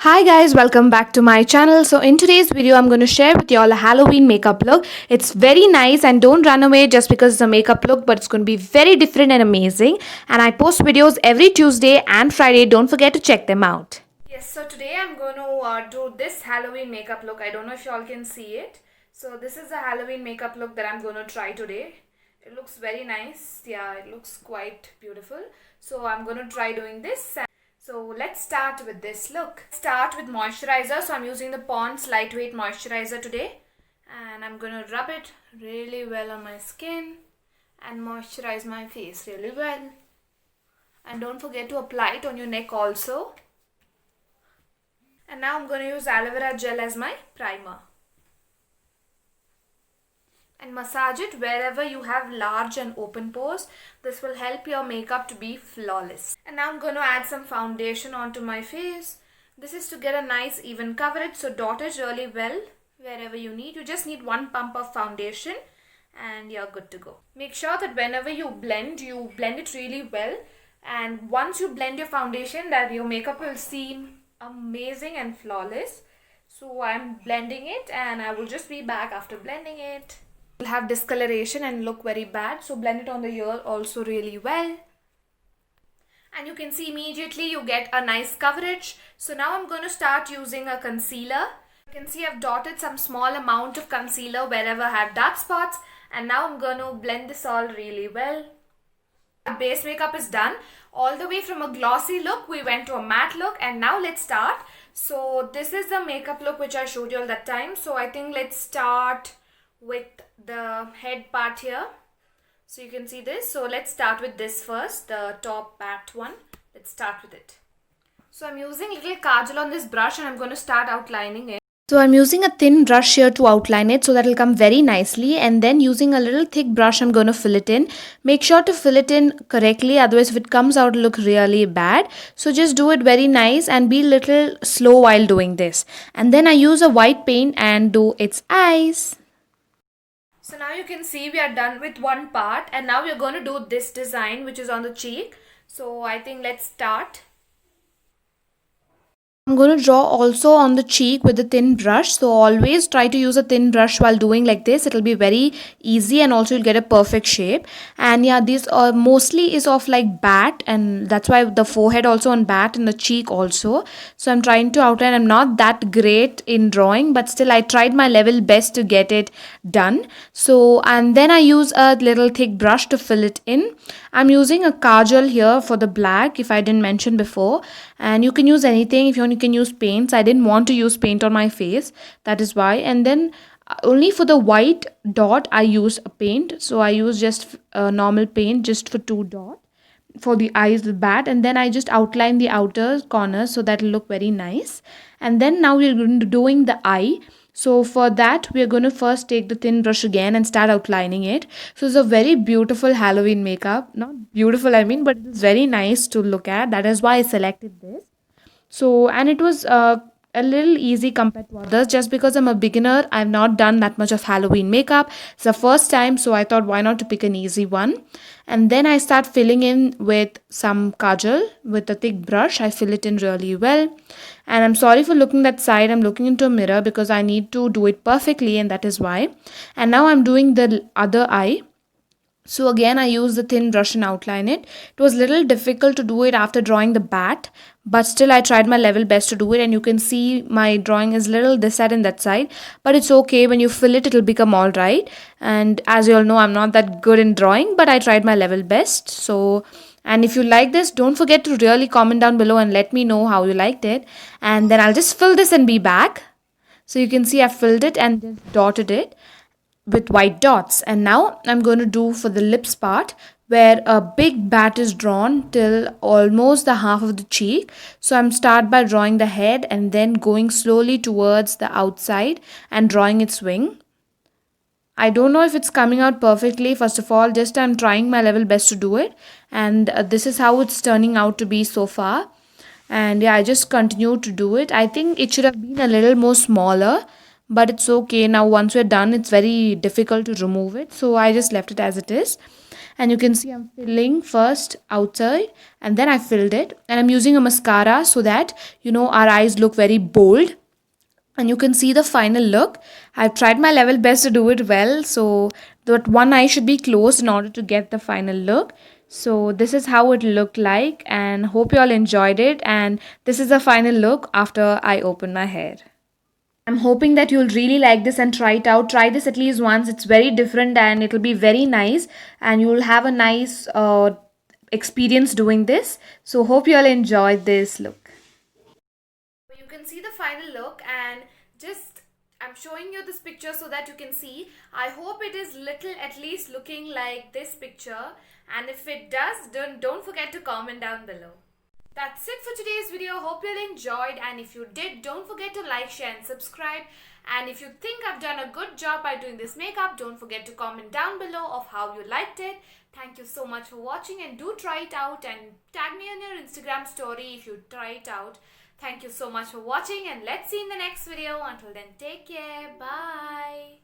Hi guys, welcome back to my channel. So in today's video, I'm going to share with you all a Halloween makeup look. It's very nice and don't run away just because it's a makeup look, but it's going to be very different and amazing. And I post videos every Tuesday and Friday. Don't forget to check them out. Yes, so today I'm going to do this Halloween makeup look. I don't know if you all can see it. So this is the Halloween makeup look that I'm going to try today. It looks very nice. Yeah, it looks quite beautiful. So I'm going to try doing this. So let's start with this look. Start with moisturizer. So I'm using the Pond's lightweight moisturizer today. And I'm going to rub it really well on my skin and moisturize my face really well. And don't forget to apply it on your neck also. And now I'm going to use aloe vera gel as my primer. And massage it wherever you have large and open pores. This will help your makeup to be flawless. And now I'm going to add some foundation onto my face. This is to get a nice even coverage, so dot it really well wherever you need. You just need one pump of foundation and you're good to go. Make sure that whenever you blend it really well. And once you blend your foundation, that your makeup will seem amazing and flawless. So I'm blending it and I will just be back after blending it. Will have discoloration and look very bad, so blend it on the ear also really well. And you can see immediately you get a nice coverage. So now I'm going to start using a concealer. You can see I've dotted some small amount of concealer wherever I have dark spots, and now I'm going to blend this all really well. Our base makeup is done. All the way from a glossy look we went to a matte look, and now let's start. So this is the makeup look which I showed you all that time. So I think let's start with the head part here. So you can see this. So let's start with this first, the top matte one. Let's start with it. So I'm using little kajal on this brush and I'm going to start outlining it. So I'm using a thin brush here to outline it so that will come very nicely, and then using a little thick brush I'm going to fill it in. Make sure to fill it in correctly, otherwise if it comes out it'll look really bad. So just do it very nice and be little slow while doing this. And then I use a white paint and do its eyes. So now you can see we are done with one part, and now we are going to do this design which is on the cheek. So I think let's start. I'm going to draw also on the cheek with a thin brush. So always try to use a thin brush while doing like this. It'll be very easy and also you'll get a perfect shape. And yeah, these are mostly is of like bat, and that's why the forehead also on bat and the cheek also. So I'm trying to outline. I'm not that great in drawing, but still I tried my level best to get it done. So and then I use a little thick brush to fill it in. I'm using a kajal here for the black, if I didn't mention before, and you can use anything. If you want, you can use paints. I didn't want to use paint on my face, that is why. And then only for the white dot I use a paint, so I use just a normal paint just for 2 dots for the eyes, the bat, and then I just outline the outer corners so that will look very nice. And then now we're going to doing the eye. So for that we are going to first take the thin brush again and start outlining it. So it's a very beautiful Halloween makeup. Not beautiful I mean, but it's very nice to look at. That is why I selected this. So and it was a little easy compared to others, just because I'm a beginner. I've not done that much of Halloween makeup. It's the first time, so I thought why not to pick an easy one. And then I start filling in with some kajal with a thick brush. I fill it in really well. And I'm sorry for looking that side. I'm looking into a mirror because I need to do it perfectly, and that is why. And now I'm doing the other eye. So again I use the thin brush and outline it. It was a little difficult to do it after drawing the bat, but still I tried my level best to do it, and you can see my drawing is little this side and that side, but it's okay. When you fill it, it'll become all right. And as you all know, I'm not that good in drawing, but I tried my level best. So and if you like this, don't forget to really comment down below and let me know how you liked it. And then I'll just fill this and be back. So you can see I filled it and just dotted it with white dots. And now I'm going to do for the lips part, where a big bat is drawn till almost the half of the cheek. So I'm start by drawing the head and then going slowly towards the outside and drawing its wing. I don't know if it's coming out perfectly. First of all, just I'm trying my level best to do it, and this is how it's turning out to be so far. And yeah, I just continue to do it. I think it should have been a little more smaller, but it's okay. Now once we're done, it's very difficult to remove it, so I just left it as it is. And you can see I'm filling first outside and then I filled it. And I'm using a mascara so that, our eyes look very bold. And you can see the final look. I've tried my level best to do it well, so that one eye should be closed in order to get the final look. So this is how it looked like, and hope you all enjoyed it. And this is the final look after I open my hair. I'm hoping that you'll really like this and try it out. Try this at least once. It's very different and it'll be very nice, and you'll have a nice experience doing this. So hope you all enjoyed this look. You can see the final look, and just I'm showing you this picture so that you can see. I hope it is little at least looking like this picture, and if it does, don't forget to comment down below. That's it for today's video. Hope you enjoyed, and if you did, don't forget to like, share and subscribe. And if you think I've done a good job by doing this makeup, don't forget to comment down below of how you liked it. Thank you so much for watching, and do try it out and tag me on your Instagram story if you try it out. Thank you so much for watching, and let's see in the next video. Until then, take care. Bye.